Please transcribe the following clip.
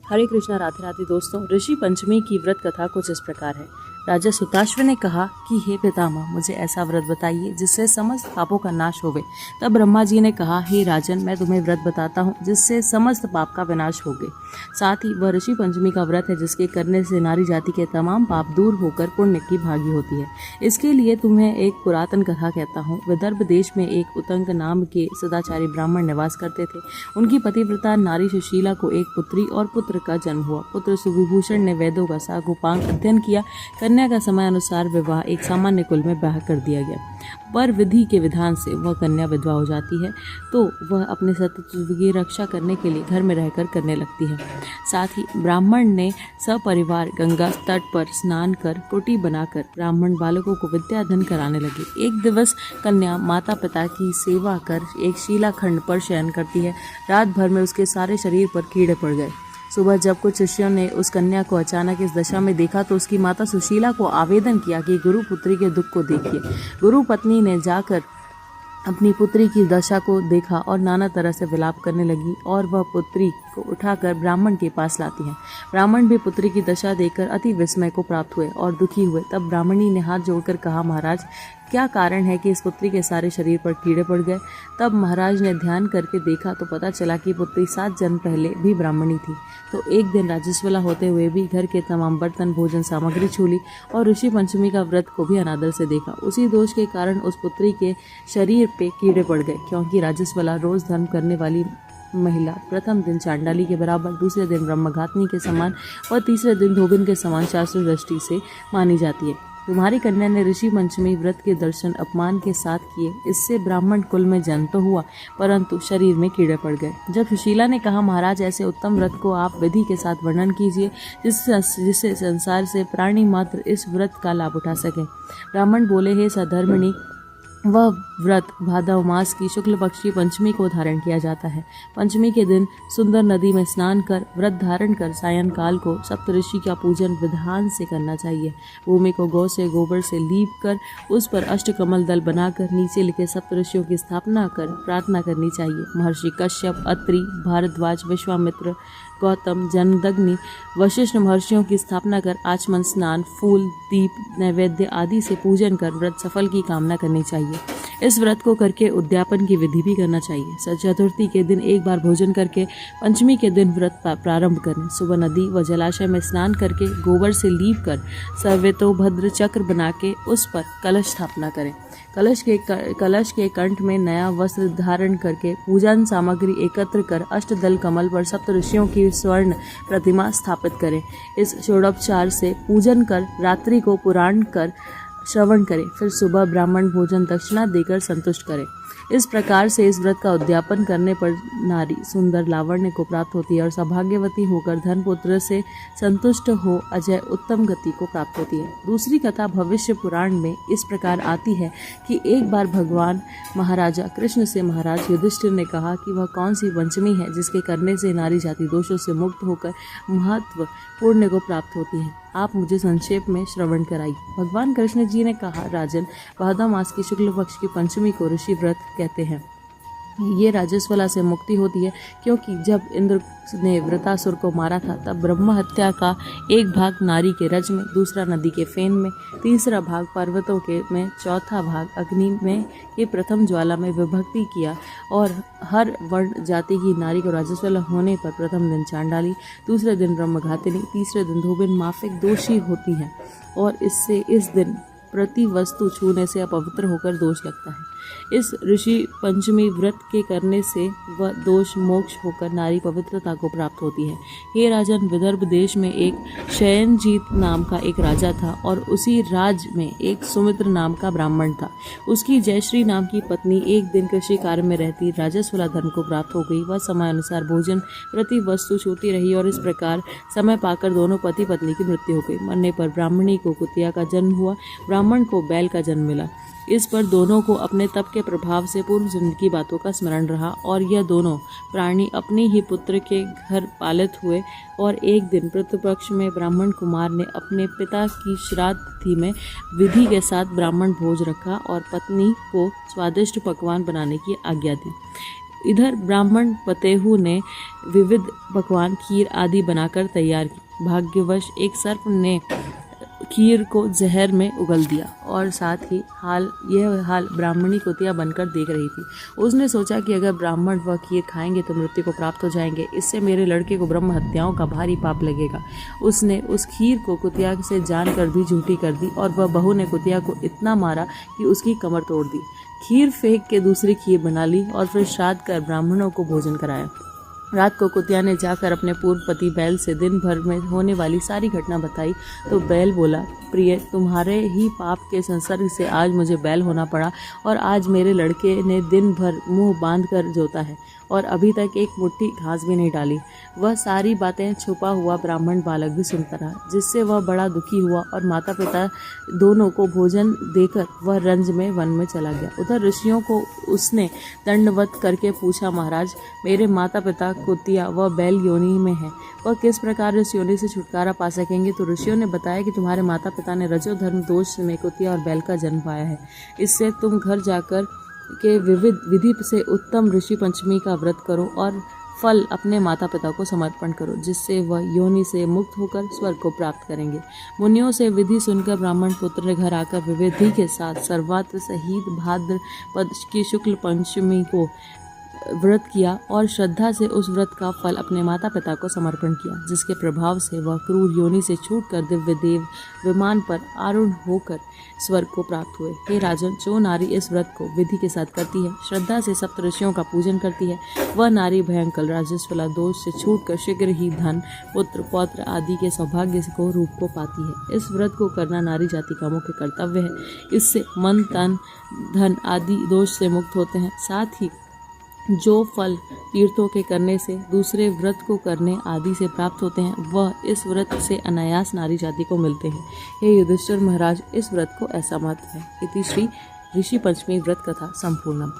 हरे कृष्णा, राधे राधे दोस्तों। ऋषि पंचमी की व्रत कथा कुछ इस प्रकार है। राजा सुताश्व ने कहा कि हे पितामह, मुझे ऐसा व्रत बताइए जिससे समस्त पापों का नाश होवे। तब ब्रह्मा जी ने कहा, हे राजन, मैं तुम्हें व्रत बताता हूँ जिससे समस्त पाप का विनाश होगे। साथ ही वह ऋषि पंचमी का व्रत है जिसके करने से नारी जाति के तमाम पाप दूर होकर पुण्य की भागी होती है। इसके लिए तुम्हें एक पुरातन कथा कहता हूँ। विदर्भ देश में एक उतंक नाम के सदाचारी ब्राह्मण निवास करते थे। उनकी पतिव्रता नारी सुशीला को एक पुत्री और पुत्र का जन्म हुआ। पुत्र सुविभूषण ने वेदों का सागोपांग अध्ययन किया। कन्या का समय अनुसार विवाह एक सामान्य कुल में ब्याह कर दिया गया, पर विधि के विधान से वह कन्या विधवा हो जाती है तो वह अपने सतत्व की रक्षा करने के लिए घर में रहकर करने लगती है। साथ ही ब्राह्मण ने सपरिवार गंगा तट पर स्नान कर कुटी बनाकर ब्राह्मण बालकों को विद्याधन कराने लगे। एक दिवस कन्या माता पिता की सेवा कर एक शिलाखंड पर शयन करती है। रात भर में उसके सारे शरीर पर कीड़े पड़ गए। सुबह जब कुछ शिष्यों ने उस कन्या को अचानक इस दशा में देखा तो उसकी माता सुशीला को आवेदन किया कि गुरु पुत्री के दुख को देखिए। गुरु पत्नी ने जाकर अपनी पुत्री की दशा को देखा और नाना तरह से विलाप करने लगी और वह पुत्री को उठाकर ब्राह्मण के पास लाती है। ब्राह्मण भी पुत्री की दशा देखकर अति विस्मय को प्राप्त हुए और दुखी हुए। तब ब्राह्मणी ने हाथ जोड़कर कहा, महाराज, क्या कारण है कि इस पुत्री के सारे शरीर पर कीड़े पड़ गए? तब महाराज ने ध्यान करके देखा तो पता चला कि पुत्री 7 जन्म पहले भी ब्राह्मणी थी। तो एक दिन राजस्वला होते हुए भी घर के तमाम बर्तन भोजन सामग्री छूली और ऋषि पंचमी का व्रत को भी अनादर से देखा। उसी दोष के कारण उस पुत्री के शरीर पे कीड़े पड़ गए। क्योंकि राजस्वला रोज धर्म करने वाली महिला प्रथम दिन चांडाली के बराबर, दूसरे दिन ब्रह्मघातनी के समान और तीसरे दिन धोबिन के समान शास्त्र दृष्टि से मानी जाती है। तुम्हारी कन्या ने ऋषि पंचमी व्रत के दर्शन अपमान के साथ किए। इससे ब्राह्मण कुल में जन्म तो हुआ परंतु शरीर में कीड़े पड़ गए। जब सुशीला ने कहा, महाराज, ऐसे उत्तम व्रत को आप विधि के साथ वर्णन कीजिए जिससे संसार से प्राणी मात्र इस व्रत का लाभ उठा सके। ब्राह्मण बोले, हे सधर्मिणी, वह व्रत भादव मास की शुक्ल पक्ष की पंचमी को धारण किया जाता है। पंचमी के दिन सुंदर नदी में स्नान कर व्रत धारण कर सायंकाल को सप्तऋषि का पूजन विधान से करना चाहिए। भूमि को गौ से गोबर से लीप कर उस पर अष्टकमल दल बनाकर नीचे लिखे सप्तऋषियों की स्थापना कर प्रार्थना करनी चाहिए। महर्षि कश्यप, अत्रि, भारद्वाज, विश्वामित्र, गौतम, जनदग्नि, वशिष्ठ महर्षियों की स्थापना कर आचमन स्नान, फूल, दीप, नैवेद्य आदि से पूजन कर व्रत सफल की कामना करनी चाहिए। इस व्रत को करके उद्यापन की विधि भी करना चाहिए। चतुर्थी के दिन एक बार भोजन करके पंचमी के दिन व्रत प्रारंभ करें। सुबह नदी व जलाशय में स्नान करके गोबर से लीप कर सर्वेतोभद्र चक्र बना के उस पर कलश स्थापना करें। कलश के कंठ में नया वस्त्र धारण करके पूजन सामग्री एकत्र कर अष्टदल कमल पर सप्तऋषियों की स्वर्ण प्रतिमा स्थापित करें। इस षोडोपचार से पूजन कर रात्रि को पुराण कर श्रवण करें। फिर सुबह ब्राह्मण भोजन दक्षिणा देकर संतुष्ट करें। इस प्रकार से इस व्रत का उद्यापन करने पर नारी सुंदर लावण्य को प्राप्त होती है और सौभाग्यवती होकर धन पुत्र से संतुष्ट हो अजय उत्तम गति को प्राप्त होती है। दूसरी कथा भविष्य पुराण में इस प्रकार आती है कि एक बार भगवान महाराजा कृष्ण से महाराज युधिष्ठिर ने कहा कि वह कौन सी पंचमी है जिसके करने से नारी जाति दोषों से मुक्त होकर महत्व पुण्य को प्राप्त होती है। आप मुझे संक्षेप में श्रवण कराइए। भगवान कृष्ण जी ने कहा, राजन, भादव मास की शुक्ल पक्ष की पंचमी को ऋषि व्रत कहते हैं। ये राजस्वला से मुक्ति होती है क्योंकि जब इंद्र ने वृतासुर को मारा था तब ब्रह्म हत्या का एक भाग नारी के रज में, दूसरा नदी के फेन में, तीसरा भाग पर्वतों के में, चौथा भाग अग्नि में के प्रथम ज्वाला में विभक्ति किया और हर वर्ण जाति की नारी को राजस्वला होने पर प्रथम दिन चांडाली, दूसरे दिन ब्रह्मघातिनी, तीसरे दिन धोबिन माफिक दोषी होती है और इससे इस दिन प्रति वस्तु छूने से अपवित्र होकर दोष लगता है। इस ऋषि पंचमी व्रत के करने से वह दोष मोक्ष होकर नारी पवित्रता को प्राप्त होती है। हे राजन, विदर्भ देश में एक शयनजीत नाम का एक राजा था और उसी राज में एक सुमित्र नाम का ब्राह्मण था। उसकी जयश्री नाम की पत्नी एक दिन कृषि कार्य में रहती राजस्वला धर्म को प्राप्त हो गई। वह समय अनुसार भोजन प्रति वस्तु छूती रही और इस प्रकार समय पाकर दोनों पति पत्नी की मृत्यु हो गई। मरने पर ब्राह्मणी को कुतिया का जन्म हुआ, ब्राह्मण को बैल का जन्म मिला। इस पर दोनों को अपने तप के प्रभाव से पूर्व जन्म की बातों का स्मरण रहा और यह दोनों प्राणी अपने ही पुत्र के घर पालित हुए। और एक दिन पितृपक्ष में ब्राह्मण कुमार ने अपने पिता की श्राद्ध तिथि में विधि के साथ ब्राह्मण भोज रखा और पत्नी को स्वादिष्ट पकवान बनाने की आज्ञा दी। इधर ब्राह्मण पतेहू ने विविध पकवान, खीर आदि बनाकर तैयार की। भाग्यवश एक सर्प ने खीर को जहर में उगल दिया और साथ ही यह हाल ब्राह्मणी कुतिया बनकर देख रही थी। उसने सोचा कि अगर ब्राह्मण वह खीर खाएंगे तो मृत्यु को प्राप्त हो जाएंगे, इससे मेरे लड़के को ब्रह्म हत्याओं का भारी पाप लगेगा। उसने उस खीर को कुतिया से जानकर भी झूठी कर दी और वह बहू ने कुतिया को इतना मारा कि उसकी कमर तोड़ दी। खीर फेंक के दूसरी खीर बना ली और फिर श्राद्ध कर ब्राह्मणों को भोजन कराया। रात को कुतिया ने जाकर अपने पूर्व पति बैल से दिन भर में होने वाली सारी घटना बताई तो बैल बोला, प्रिय, तुम्हारे ही पाप के संसर्ग से आज मुझे बैल होना पड़ा और आज मेरे लड़के ने दिन भर मुंह बांध कर जोता है और अभी तक एक मुट्ठी घास भी नहीं डाली। वह सारी बातें छुपा हुआ ब्राह्मण बालक भी सुनता रहा, जिससे वह बड़ा दुखी हुआ और माता पिता दोनों को भोजन देकर वह रंज में वन में चला गया। उधर ऋषियों को उसने दंडवत करके पूछा, महाराज, मेरे माता पिता कुतिया व बैल योनि में है, वह किस प्रकार इस योनि से छुटकारा पा सकेंगे? तो ऋषियों ने बताया कि तुम्हारे माता पिता ने रजोधर्म दोष में कुतिया और बैल का जन्म पाया है। इससे तुम घर जाकर के विविध विधि से उत्तम ऋषि पंचमी का व्रत करो और फल अपने माता पिता को समर्पण करो, जिससे वह योनि से मुक्त होकर स्वर्ग को प्राप्त करेंगे। मुनियों से विधि सुनकर ब्राह्मण पुत्र ने घर आकर विविधि के साथ सर्वात्र सहित भाद्रपद की शुक्ल पंचमी को व्रत किया और श्रद्धा से उस व्रत का फल अपने माता पिता को समर्पण किया, जिसके प्रभाव से वह क्रूर योनि से छूटकर दिव्य देव विमान पर आरूढ़ होकर स्वर्ग को प्राप्त हुए। हे राजन, जो नारी इस व्रत को विधि के साथ करती है, श्रद्धा से सप्त ऋषियों का पूजन करती है, वह नारी भयंकर राजस्वला दोष से छूटकर शीघ्र ही धन, पुत्र, पौत्र आदि के सौभाग्य को रूप को पाती है। इस व्रत को करना नारी जाति का मुख्य कर्तव्य है। इससे मन, तन, धन आदि दोष से मुक्त होते हैं। साथ ही जो फल तीर्थों के करने से, दूसरे व्रत को करने आदि से प्राप्त होते हैं, वह इस व्रत से अनायास नारी जाति को मिलते हैं। हे युधिष्ठिर महाराज, इस व्रत को ऐसा महत्व है। इति श्री ऋषि पंचमी व्रत कथा संपूर्णम।